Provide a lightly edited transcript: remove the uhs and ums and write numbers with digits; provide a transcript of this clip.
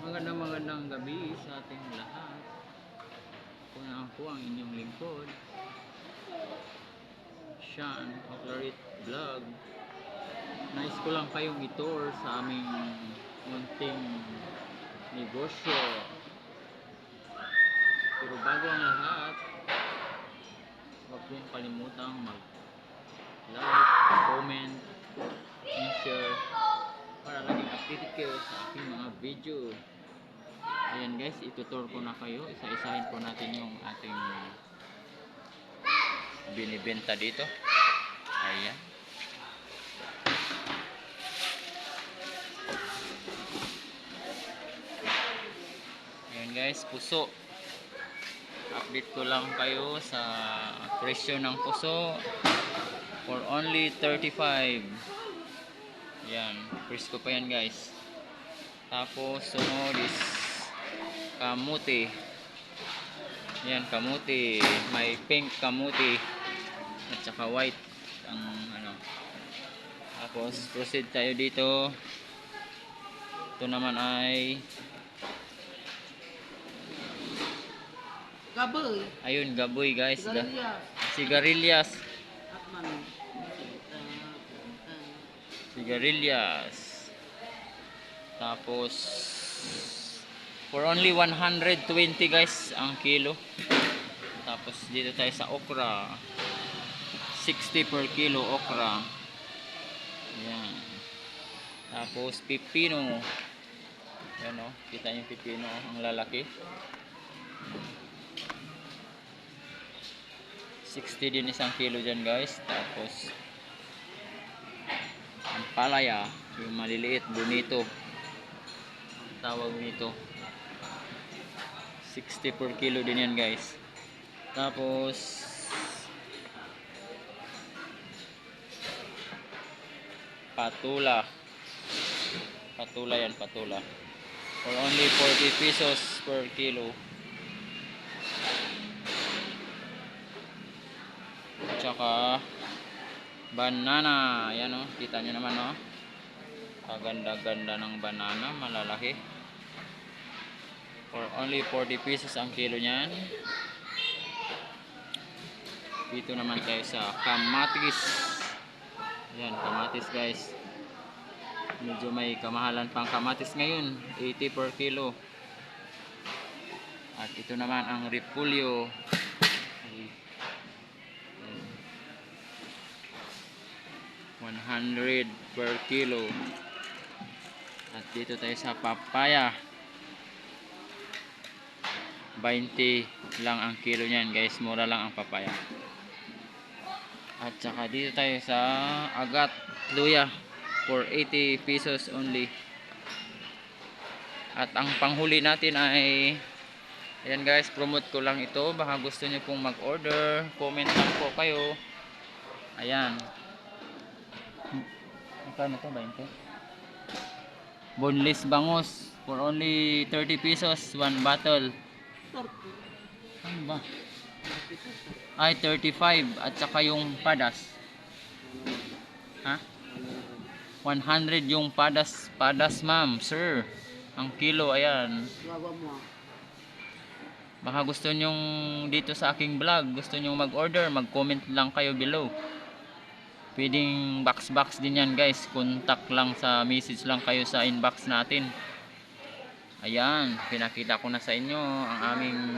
Magandang gabi sa ating lahat. Kung ako ang inyong lingkod, Sean Oclarit Vlog. Nais ko lang kayong itour sa aming munting negosyo. Pero bago ang lahat, huwag pong kalimutang mag-like, comment, and share para laging updated kayo sa aking mga video. Ayan guys, itutur ko na kayo. Isa-isahin po natin yung ating binibenta dito. Ayan. Ayan guys, puso. Update ko lang kayo sa presyo ng puso for only 35. Ayan, presko pa yan guys. Tapos sunod is kamuti. Ayan, kamuti. May pink kamuti at saka white ang ano. Tapos proceed tayo dito. Ito naman ay gaboy. Ayun, gaboy guys. Sigarilyas. Sigarilyas. Atman. Sigarilyas. Tapos for only 120 guys ang kilo. Tapos dito tayo sa okra. 60 per kilo okra. Ayan. Tapos pipino. Ayan o, kita yung pipino, ang lalaki. 60 din isang kilo dyan guys. Tapos ang palaya, yung maliliit, bonito tawag nito, 60 per kilo din yan guys. Tapos patula yan, patula for only 40 pesos per kilo. Tsaka banana, yan o, kita nyo naman o, kaganda-ganda ng banana, malalaki for only 40 pesos ang kilo nyan. Dito naman tayo sa kamatis. Yan, kamatis guys, medyo may kamahalan pang kamatis ngayon, 80 per kilo. At ito naman ang repolyo, 100 per kilo. At dito tayo sa papaya, 20 lang ang kilo niyan guys, mura lang ang papaya. At saka dito tayo sa agat luya for 80 pesos only. At ang panghuli natin ay ayan guys, promote ko lang ito, baka gusto niyo pong mag-order, comment lang po kayo. Ayan, magkano to? 20? Boneless bangus for only 30 pesos, one bottle. Ano ba? Ay, 35. At saka yung padas. Ha? 100 yung padas. Padas ma'am, sir. Ang kilo, ayan. Baka gusto nyong dito sa aking vlog, gusto nyong mag-order, mag-comment lang kayo below. Pwedeng box din yan guys. Contact lang sa message lang kayo sa inbox natin. Ayan, pinakita ko na sa inyo ang aming